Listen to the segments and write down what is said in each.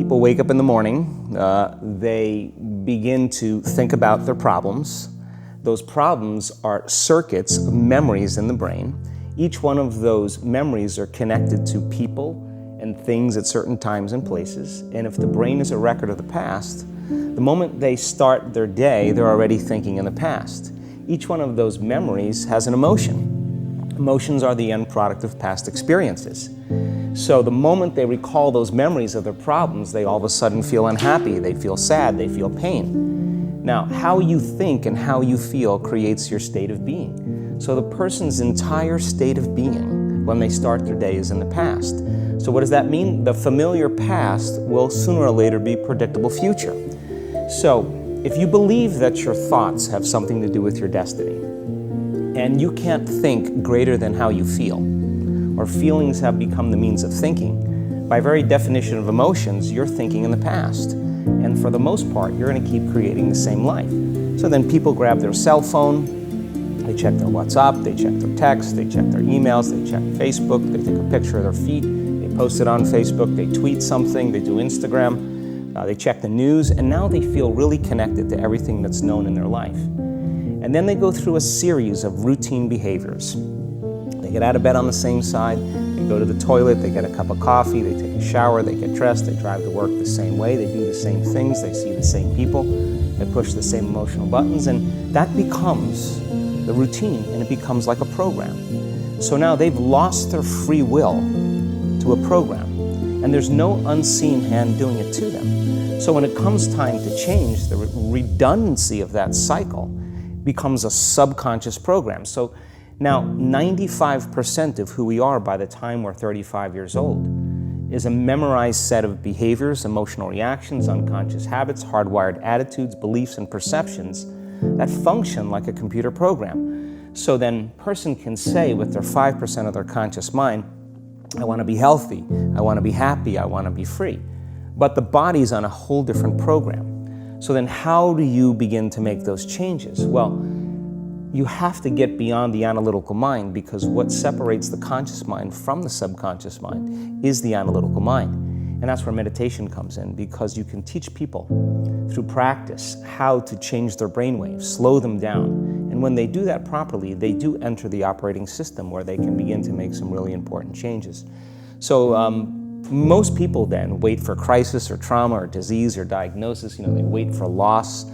People wake up in the morning, they begin to think about their problems. Those problems are circuits of memories in the brain. Each one of those memories are connected to people and things at certain times and places. And if the brain is a record of the past, the moment they start their day, they're already thinking in the past. Each one of those memories has an emotion. Emotions are the end product of past experiences. So the moment they recall those memories of their problems, they all of a sudden feel unhappy, they feel sad, they feel pain. Now, how you think and how you feel creates your state of being. So the person's entire state of being when they start their day is in the past. So what does that mean? The familiar past will sooner or later be predictable future. So if you believe that your thoughts have something to do with your destiny, and you can't think greater than how you feel, or feelings have become the means of thinking, by very definition of emotions, you're thinking in the past. And for the most part, you're going to keep creating the same life. So then people grab their cell phone, they check their WhatsApp, they check their text, they check their emails, they check Facebook, they take a picture of their feet, they post it on Facebook, they tweet something, they do Instagram, they check the news, and now they feel really connected to everything that's known in their life. And then they go through a series of routine behaviors. They get out of bed on the same side, they go to the toilet, they get a cup of coffee, they take a shower, they get dressed, they drive to work the same way, they do the same things, they see the same people, they push the same emotional buttons, and that becomes the routine, and it becomes like a program. So now they've lost their free will to a program, and there's no unseen hand doing it to them. So when it comes time to change, the redundancy of that cycle becomes a subconscious program. So now 95% of who we are by the time we're 35 years old is a memorized set of behaviors, emotional reactions, unconscious habits, hardwired attitudes, beliefs, and perceptions that function like a computer program. So then person can say with their 5% of their conscious mind, I want to be healthy, I want to be happy, I want to be free. But the body's on a whole different program. So then how do you begin to make those changes? Well, you have to get beyond the analytical mind, because what separates the conscious mind from the subconscious mind is the analytical mind. And that's where meditation comes in, because you can teach people through practice how to change their brainwaves, slow them down. And when they do that properly, they do enter the operating system where they can begin to make some really important changes. So most people then wait for crisis or trauma or disease or diagnosis. They wait for loss,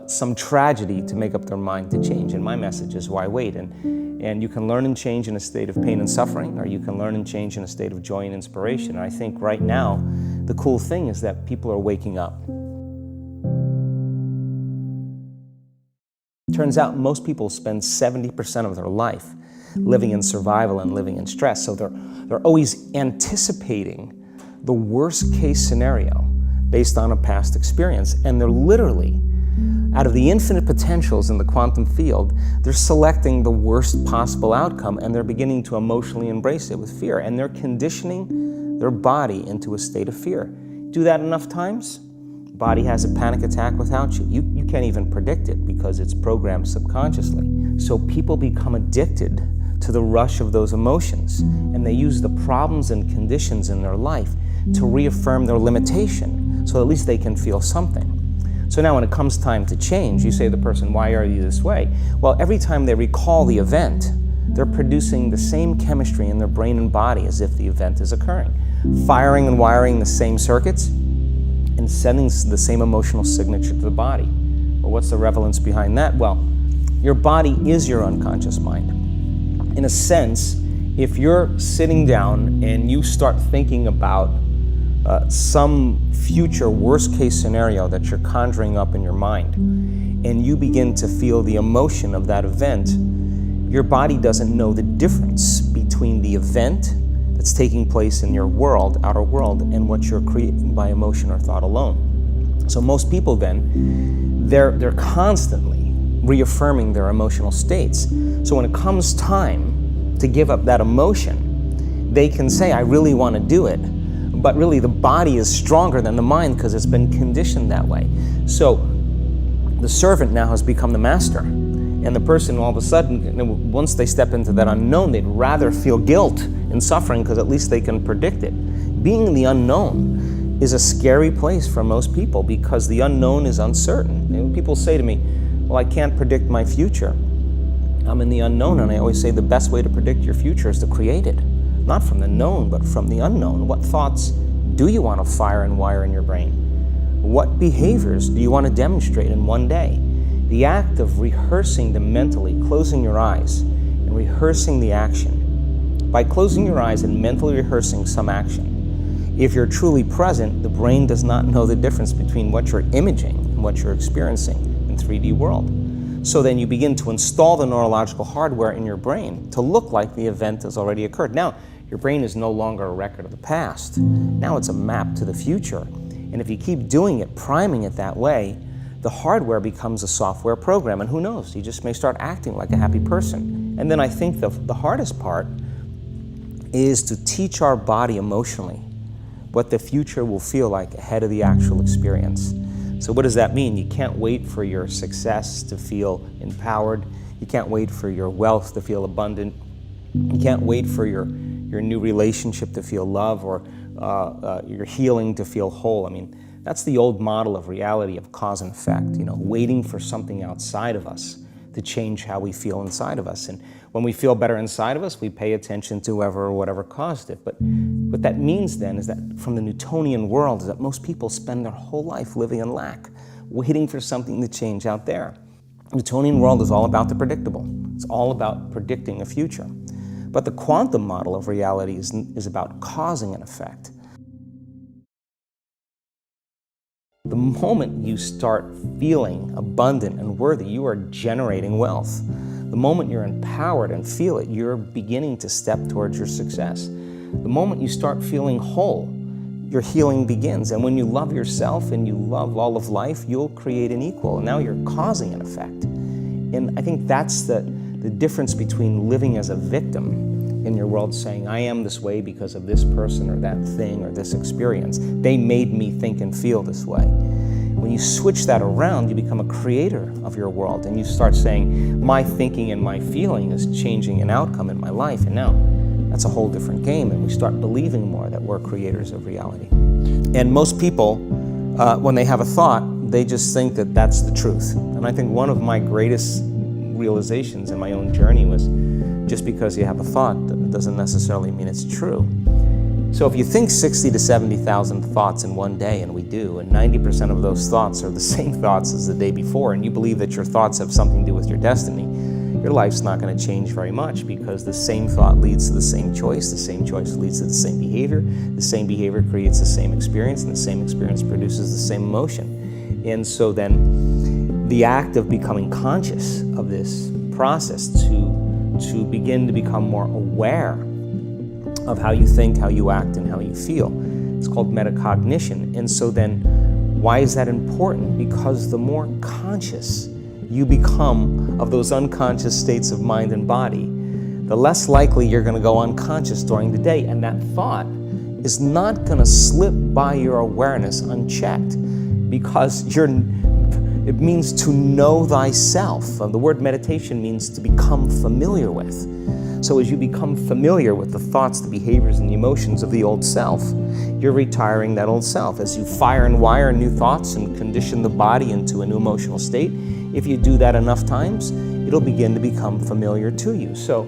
some tragedy to make up their mind to change. And my message is, why wait? And you can learn and change in a state of pain and suffering, or you can learn and change in a state of joy and inspiration. And I think right now, the cool thing is that people are waking up. Turns out most people spend 70% of their life living in survival and living in stress. So they're always anticipating the worst case scenario based on a past experience. And they're literally, out of the infinite potentials in the quantum field, they're selecting the worst possible outcome, and they're beginning to emotionally embrace it with fear. And they're conditioning their body into a state of fear. Do that enough times, body has a panic attack without you. You can't even predict it because it's programmed subconsciously. So people become addicted to the rush of those emotions, and they use the problems and conditions in their life to reaffirm their limitation, so at least they can feel something. So now when it comes time to change, you say to the person, why are you this way? Well, every time they recall the event, they're producing the same chemistry in their brain and body as if the event is occurring, firing and wiring the same circuits and sending the same emotional signature to the body. Well, what's the relevance behind that? Well, your body is your unconscious mind. In a sense, if you're sitting down and you start thinking about some future worst case scenario that you're conjuring up in your mind, and you begin to feel the emotion of that event, your body doesn't know the difference between the event that's taking place in your world, outer world, and what you're creating by emotion or thought alone. So most people then, they're constantly reaffirming their emotional states. So when it comes time to give up that emotion, they can say, I really want to do it, but really the body is stronger than the mind because it's been conditioned that way. So the servant now has become the master, and the person all of a sudden, once they step into that unknown, they'd rather feel guilt and suffering because at least they can predict it. Being the unknown is a scary place for most people because the unknown is uncertain. You know, people say to me, well, I can't predict my future. I'm in the unknown, and I always say the best way to predict your future is to create it. Not from the known, but from the unknown. What thoughts do you want to fire and wire in your brain? What behaviors do you want to demonstrate in one day? The act of rehearsing them mentally, closing your eyes, and rehearsing the action. By closing your eyes and mentally rehearsing some action, if you're truly present, the brain does not know the difference between what you're imaging and what you're experiencing in 3D world. So then you begin to install the neurological hardware in your brain to look like the event has already occurred. Now, your brain is no longer a record of the past. Now it's a map to the future. And if you keep doing it, priming it that way, the hardware becomes a software program. And who knows, you just may start acting like a happy person. And then I think the hardest part is to teach our body emotionally what the future will feel like ahead of the actual experience. So what does that mean? You can't wait for your success to feel empowered. You can't wait for your wealth to feel abundant. You can't wait for your new relationship to feel love, or your healing to feel whole. I mean, that's the old model of reality, of cause and effect, you know, waiting for something outside of us to change how we feel inside of us. And when we feel better inside of us, we pay attention to whoever or whatever caused it. But what that means then is that from the Newtonian world is that most people spend their whole life living in lack, waiting for something to change out there. The Newtonian world is all about the predictable. It's all about predicting a future. But the quantum model of reality is about causing an effect. The moment you start feeling abundant and worthy, you are generating wealth. The moment you're empowered and feel it, you're beginning to step towards your success. The moment you start feeling whole, your healing begins. And when you love yourself and you love all of life, you'll create an equal. And now you're causing an effect. And I think that's the difference between living as a victim in your world, saying, I am this way because of this person or that thing or this experience. They made me think and feel this way. When you switch that around, you become a creator of your world, and you start saying, my thinking and my feeling is changing an outcome in my life. And now that's a whole different game, and we start believing more that we're creators of reality. And most people, when they have a thought, they just think that that's the truth. And I think one of my greatest realizations in my own journey was, just because you have a thought doesn't necessarily mean it's true. So if you think 60 to 70,000 thoughts in one day, and we do, and 90% of those thoughts are the same thoughts as the day before, and you believe that your thoughts have something to do with your destiny, your life's not going to change very much, because the same thought leads to the same choice leads to the same behavior creates the same experience, and the same experience produces the same emotion. And so then the act of becoming conscious of this process to begin to become more aware of how you think, how you act, and how you feel. It's called metacognition. And so then, why is that important? Because the more conscious you become of those unconscious states of mind and body, the less likely you're going to go unconscious during the day. And that thought is not going to slip by your awareness unchecked, because it means to know thyself. The word meditation means to become familiar with. So as you become familiar with the thoughts, the behaviors, and the emotions of the old self, you're retiring that old self. As you fire and wire new thoughts and condition the body into a new emotional state, if you do that enough times, it'll begin to become familiar to you. So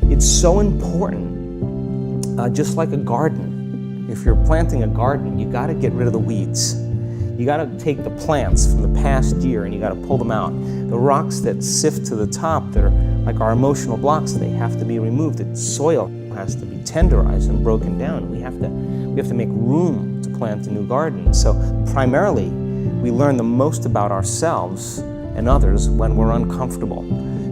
it's so important, just like a garden. If you're planting a garden, you got to get rid of the weeds. You got to take the plants from the past year and you got to pull them out. The rocks that sift to the top that are like our emotional blocks, they have to be removed. The soil has to be tenderized and broken down. We have to make room to plant a new garden. So primarily, we learn the most about ourselves and others when we're uncomfortable.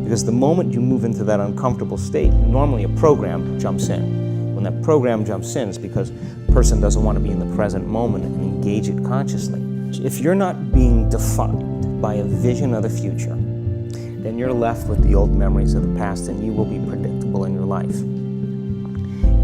Because the moment you move into that uncomfortable state, normally a program jumps in. When that program jumps in, it's because the person doesn't want to be in the present moment and engage it consciously. If you're not being defined by a vision of the future, then you're left with the old memories of the past, and you will be predictable in your life.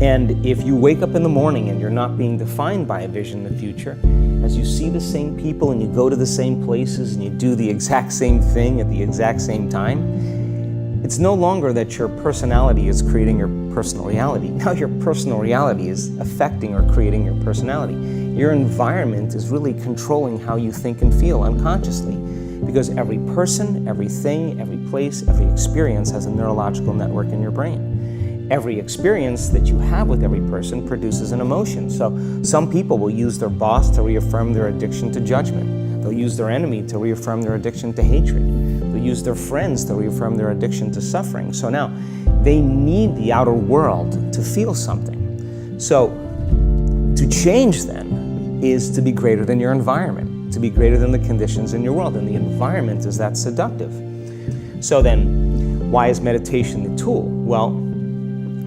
And if you wake up in the morning and you're not being defined by a vision of the future, as you see the same people and you go to the same places and you do the exact same thing at the exact same time, it's no longer that your personality is creating your personal reality. Now your personal reality is affecting or creating your personality. Your environment is really controlling how you think and feel unconsciously, because every person, everything, every place, every experience has a neurological network in your brain. Every experience that you have with every person produces an emotion. So some people will use their boss to reaffirm their addiction to judgment. They'll use their enemy to reaffirm their addiction to hatred. They'll use their friends to reaffirm their addiction to suffering. So now they need the outer world to feel something. So to change then is to be greater than your environment, to be greater than the conditions in your world, and the environment is that seductive. So then, why is meditation the tool? Well,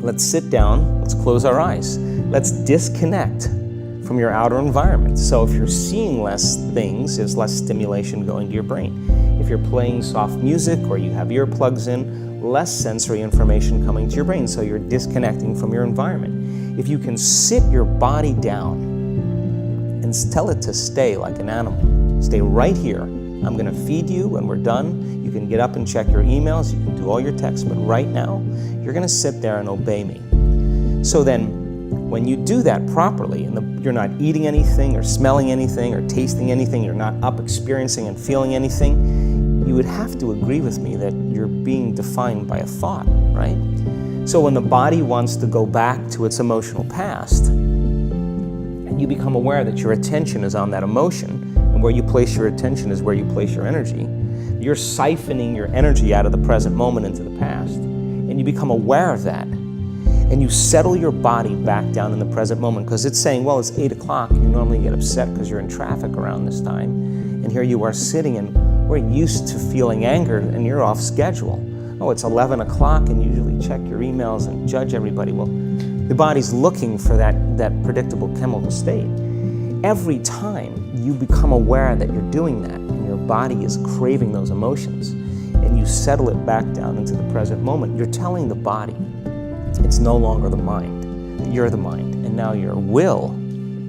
let's sit down, let's close our eyes, let's disconnect from your outer environment. So if you're seeing less things, there's less stimulation going to your brain. If you're playing soft music or you have earplugs in, less sensory information coming to your brain, so you're disconnecting from your environment. If you can sit your body down and tell it to stay like an animal, stay right here. I'm going to feed you when we're done. You can get up and check your emails, you can do all your texts, but right now, you're going to sit there and obey me. So then, when you do that properly, and you're not eating anything or smelling anything or tasting anything, you're not up experiencing and feeling anything, you would have to agree with me that you're being defined by a thought, right? So when the body wants to go back to its emotional past, and you become aware that your attention is on that emotion, and where you place your attention is where you place your energy, you're siphoning your energy out of the present moment into the past, and you become aware of that, and you settle your body back down in the present moment, because it's saying, well, it's 8 o'clock, you normally get upset because you're in traffic around this time, and here you are sitting, and we're used to feeling anger, and you're off schedule. Oh, it's 11 o'clock, and you usually check your emails and judge everybody. Well, the body's looking for that predictable chemical state. Every time you become aware that you're doing that, and your body is craving those emotions, and you settle it back down into the present moment, you're telling the body, it's no longer the mind, you're the mind, and now your will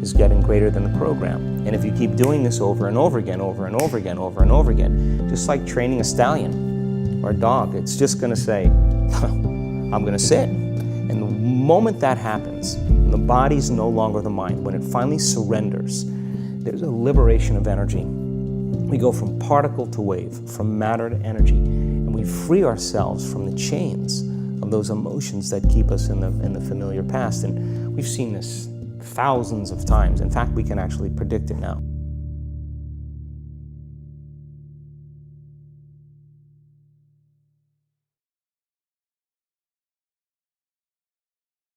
is getting greater than the program. And if you keep doing this over and over again, over and over again, over and over again, just like training a stallion or a dog, it's just going to say, I'm going to sit. And the moment that happens, the body's no longer the mind. When it finally surrenders, there's a liberation of energy. We go from particle to wave, from matter to energy, and we free ourselves from the chains of those emotions that keep us in the familiar past. And we've seen this thousands of times. In fact, we can actually predict it now.